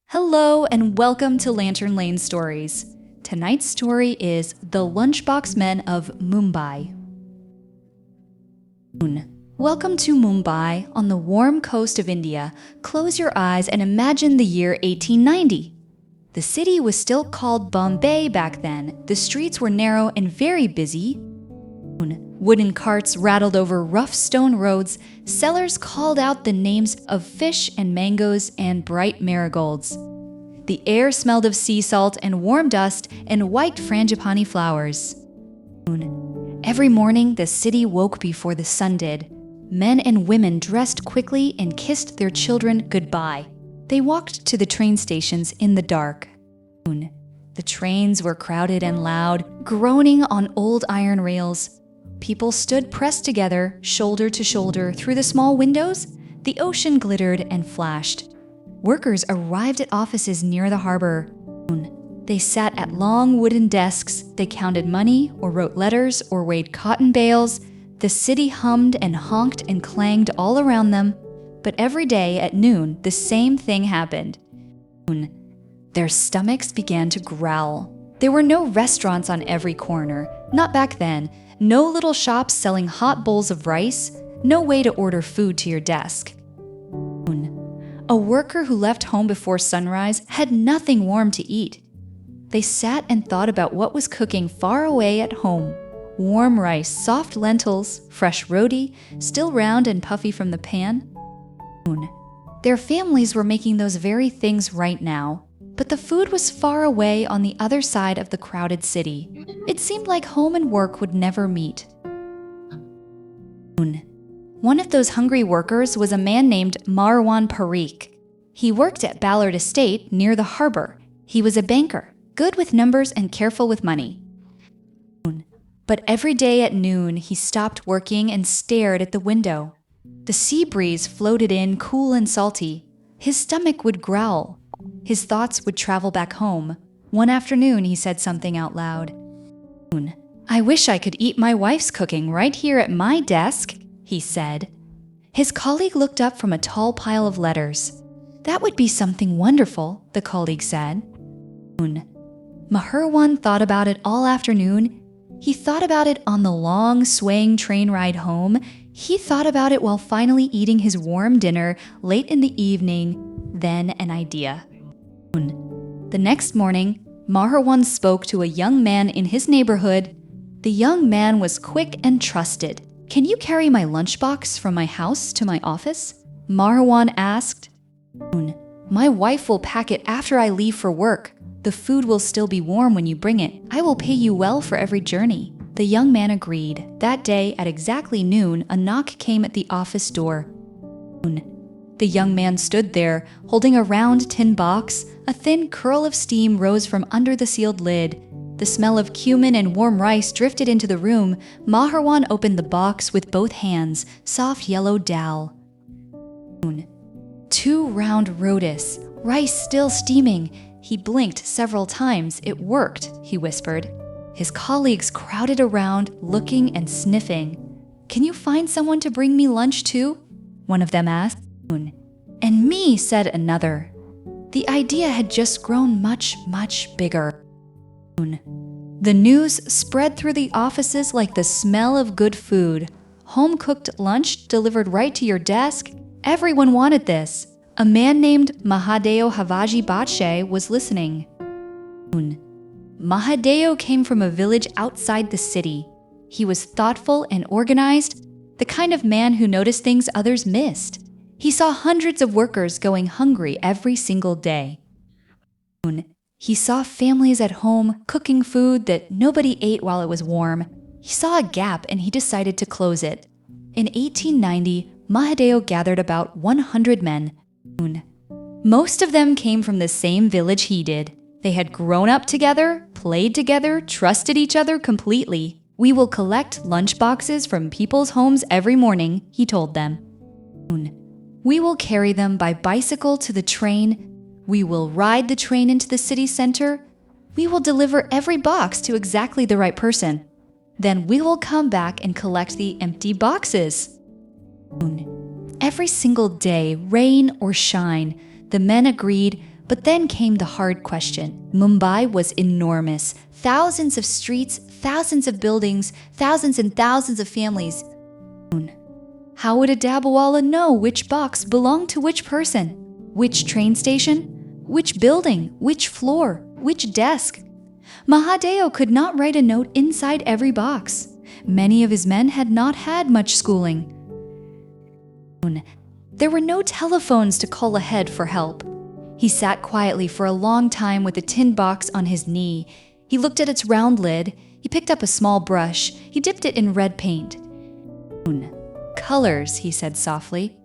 Hello and welcome to Lantern Lane Stories. Tonight's story is The Lunchbox Men of Mumbai. Welcome to Mumbai on the warm coast of India. Close your eyes and imagine the year 1890. The city was still called Bombay back then. The streets were narrow and very busy. Wooden carts rattled over rough stone roads. Sellers called out the names of fish and mangoes and bright marigolds. The air smelled of sea salt and warm dust and white frangipani flowers. Every morning, the city woke before the sun did. Men and women dressed quickly and kissed their children goodbye. They walked to the train stations in the dark. The trains were crowded and loud, groaning on old iron rails. People stood pressed together, shoulder to shoulder, through the small windows. The ocean glittered and flashed. Workers arrived at offices near the harbor. They sat at long wooden desks. They counted money, or wrote letters, or weighed cotton bales. The city hummed and honked and clanged all around them. But every day at noon, the same thing happened. Their stomachs began to growl. There were no restaurants on every corner, not back then. No little shops selling hot bowls of rice, no way to order food to your desk. A worker who left home before sunrise had nothing warm to eat. They sat and thought about what was cooking far away at home. Warm rice, soft lentils, fresh roti, still round and puffy from the pan. Their families were making those very things right now. But the food was far away on the other side of the crowded city. It seemed like home and work would never meet. One of those hungry workers was a man named Maherwan. He worked at Ballard Estate near the harbor. He was a banker, good with numbers and careful with money. But every day at noon, he stopped working and stared at the window. The sea breeze floated in cool and salty. His stomach would growl. His thoughts would travel back home. One afternoon, he said something out loud. "I wish I could eat my wife's cooking right here at my desk," he said. His colleague looked up from a tall pile of letters. "That would be something wonderful," the colleague said. Maherwan thought about it all afternoon. He thought about it on the long, swaying train ride home. He thought about it while finally eating his warm dinner late in the evening. Then an idea. The next morning, Maherwan spoke to a young man in his neighborhood. The young man was quick and trusted. "Can you carry my lunchbox from my house to my office?" Maherwan asked. "My wife will pack it after I leave for work. The food will still be warm when you bring it. I will pay you well for every journey." The young man agreed. That day, at exactly noon, a knock came at the office door. The young man stood there, holding a round tin box. A thin curl of steam rose from under the sealed lid. The smell of cumin and warm rice drifted into the room. Maherwan opened the box with both hands, soft yellow dal. 2 round rotis, rice still steaming. He blinked several times. "It worked," he whispered. His colleagues crowded around, looking and sniffing. "Can you find someone to bring me lunch too?" one of them asked. "And me," said another. The idea had just grown much, much bigger. The news spread through the offices like the smell of good food. Home-cooked lunch delivered right to your desk. Everyone wanted this. A man named Mahadeo Havaji Bachche was listening. Mahadeo came from a village outside the city. He was thoughtful and organized, the kind of man who noticed things others missed. He saw hundreds of workers going hungry every single day. He saw families at home cooking food that nobody ate while it was warm. He saw a gap and he decided to close it. In 1890, Mahadeo gathered about 100 men. Most of them came from the same village he did. They had grown up together, played together, trusted each other completely. "We will collect lunch boxes from people's homes every morning," he told them. "We will carry them by bicycle to the train. We will ride the train into the city center. We will deliver every box to exactly the right person. Then we will come back and collect the empty boxes." Every single day, rain or shine, The men agreed, but then came the hard question. Mumbai was enormous. Thousands of streets, thousands of buildings, thousands and thousands of families. How would a dabbawala know which box belonged to which person? Which train station? Which building? Which floor? Which desk? Mahadeo could not write a note inside every box. Many of his men had not had much schooling. There were no telephones to call ahead for help. He sat quietly for a long time with a tin box on his knee. He looked at its round lid. He picked up a small brush. He dipped it in red paint. Colors, he said softly.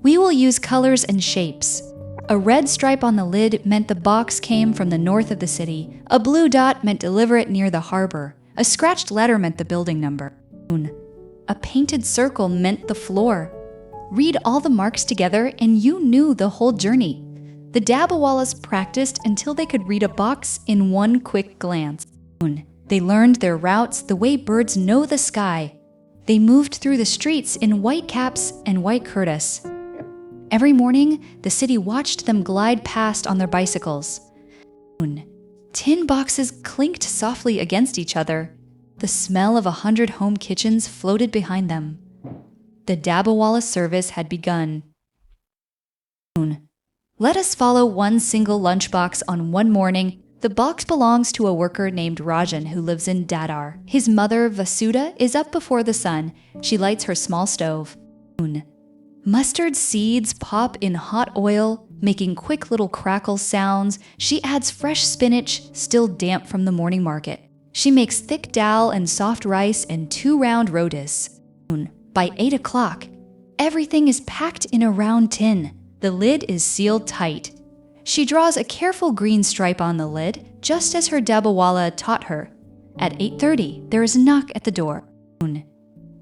We will use colors and shapes. A red stripe on the lid meant the box came from the north of the city. A blue dot meant deliver it near the harbor. A scratched letter meant the building number. A painted circle meant the floor. Read all the marks together and you knew the whole journey. The dabbawalas practiced until they could read a box in one quick glance. They learned their routes the way birds know the sky. They moved through the streets in white caps and white kurtas. Every morning, the city watched them glide past on their bicycles. Tin boxes clinked softly against each other. The smell of 100 home kitchens floated behind them. The dabbawala service had begun. Let us follow one single lunchbox on one morning. The box belongs to a worker named Rajan who lives in Dadar. His mother, Vasudha, is up before the sun. She lights her small stove. Mustard seeds pop in hot oil, making quick little crackle sounds. She adds fresh spinach, still damp from the morning market. She makes thick dal and soft rice and 2 round rotis. By 8 o'clock, everything is packed in a round tin. The lid is sealed tight. She draws a careful green stripe on the lid, just as her dabbawala taught her. At 8:30, there is a knock at the door.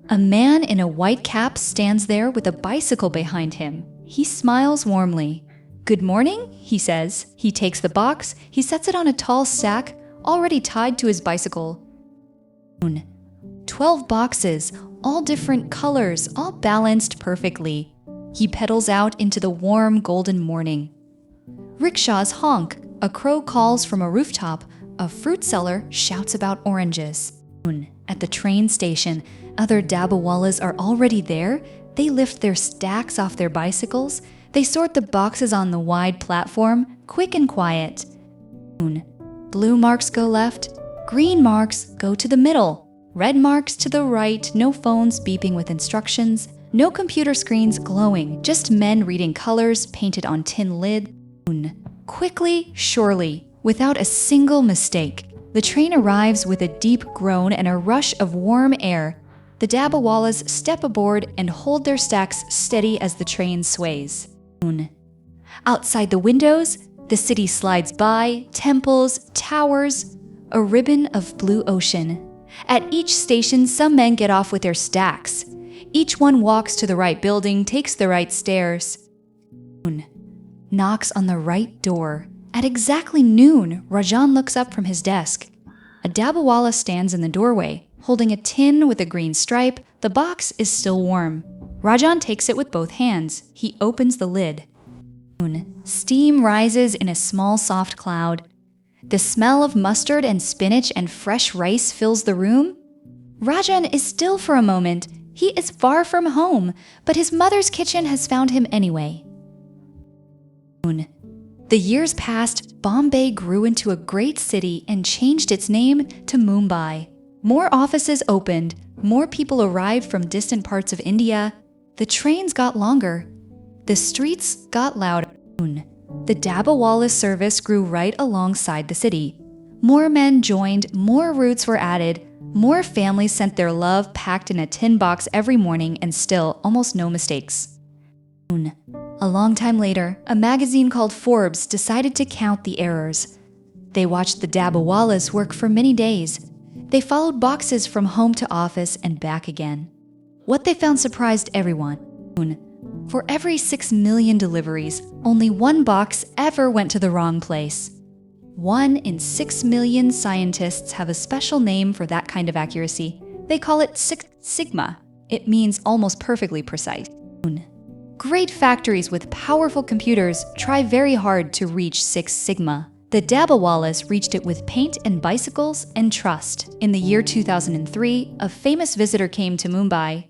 A man in a white cap stands there with a bicycle behind him. He smiles warmly. Good morning, he says. He takes the box, he sets it on a tall sack, already tied to his bicycle. 12 boxes, all different colors, all balanced perfectly. He pedals out into the warm golden morning. Rickshaws honk, a crow calls from a rooftop, a fruit seller shouts about oranges. At the train station, other dabbawalas are already there. They lift their stacks off their bicycles. They sort the boxes on the wide platform, quick and quiet. Blue marks go left, green marks go to the middle, red marks to the right, no phones beeping with instructions, no computer screens glowing, just men reading colors painted on tin lids. Quickly, surely, without a single mistake. The train arrives with a deep groan and a rush of warm air. The dabbawalas step aboard and hold their stacks steady as the train sways. Outside the windows, the city slides by, temples, towers, a ribbon of blue ocean. At each station, some men get off with their stacks. Each one walks to the right building, takes the right stairs. Knocks on the right door. At exactly noon, Rajan looks up from his desk. A dabbawala stands in the doorway, holding a tin with a green stripe. The box is still warm. Rajan takes it with both hands. He opens the lid. Steam rises in a small soft cloud. The smell of mustard and spinach and fresh rice fills the room. Rajan is still for a moment. He is far from home, but his mother's kitchen has found him anyway. The years passed, Bombay grew into a great city and changed its name to Mumbai. More offices opened, more people arrived from distant parts of India. The trains got longer. The streets got louder. The dabbawala service grew right alongside the city. More men joined, more routes were added, more families sent their love packed in a tin box every morning, and still almost no mistakes. A long time later, a magazine called Forbes decided to count the errors. They watched the dabbawalas work for many days. They followed boxes from home to office and back again. What they found surprised everyone. For every 6 million deliveries, only one box ever went to the wrong place. 1 in 6 million scientists have a special name for that kind of accuracy. They call it Sigma. It means almost perfectly precise. Great factories with powerful computers try very hard to reach Six Sigma. The dabbawalas reached it with paint and bicycles and trust. In the year 2003, a famous visitor came to Mumbai.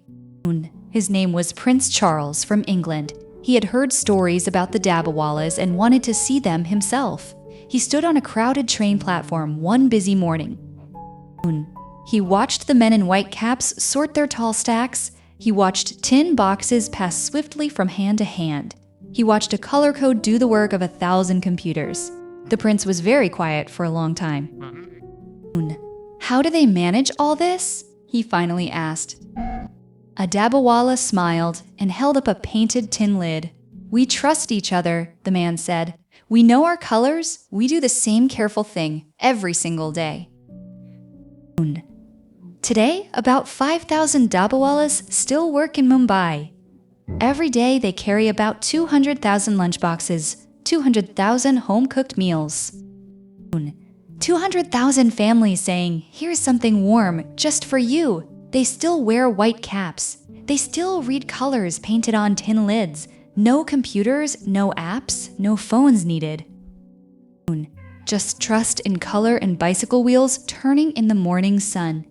His name was Prince Charles from England. He had heard stories about the dabbawalas and wanted to see them himself. He stood on a crowded train platform one busy morning. He watched the men in white caps sort their tall stacks. He watched tin boxes pass swiftly from hand to hand. He watched a color code do the work of 1,000 computers. The prince was very quiet for a long time. "How do they manage all this?" he finally asked. A dabbawala smiled and held up a painted tin lid. "We trust each other," the man said. "We know our colors. We do the same careful thing every single day." Today, about 5,000 dabbawalas still work in Mumbai. Every day, they carry about 200,000 lunchboxes, 200,000 home-cooked meals. 200,000 families saying, "Here's something warm just for you." They still wear white caps. They still read colors painted on tin lids. No computers, no apps, no phones needed. Just trust in color and bicycle wheels turning in the morning sun.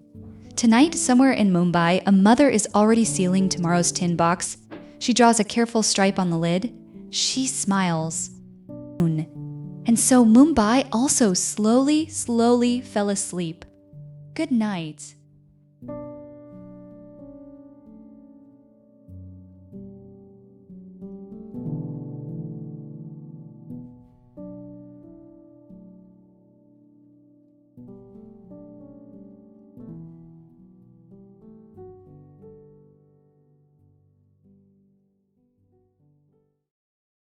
Tonight, somewhere in Mumbai, a mother is already sealing tomorrow's tin box. She draws a careful stripe on the lid. She smiles. And so Mumbai also slowly fell asleep. Good night.